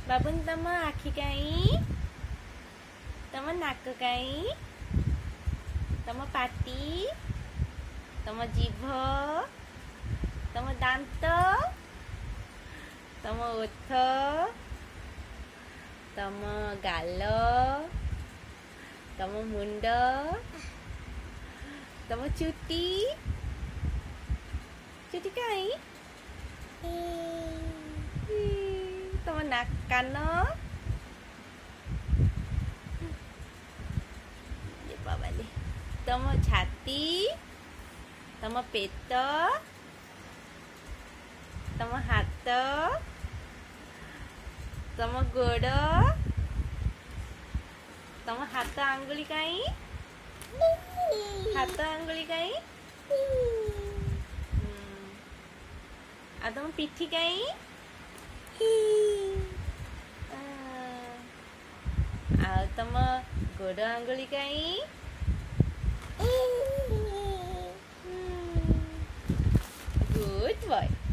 ବାବୁନି ତମ ଆଖି କାଇଁ? ତମ ନାକ କାଇଁ? ତମ ପାଟି? ତମ ଜିଭ? ତମ ଦାନ୍ତ? ତମ ଓଠ? ତମ ଗାଲ? ତମ ମୁଣ୍ଡ? ତମ ଚୁଟି? ଚୁଟି କାଇଁ? ତମ କାନ? ବାବାଲେ ତମ ଛାତି? ତମ ପେଟ? ତମ ହାତ? ତମ ଗୋଡ଼? ତମ ହାତ ଆଙ୍ଗୁଳି କାଇଁ? ହାତ ଆଙ୍ଗୁଳି କାଇଁ? ଆଉ ତମ ପିଠି କାଇଁ? ଆଉ ତମ ଗୋଡ଼ ଆଙ୍ଗୁଳି କାଇଁ? Good boy.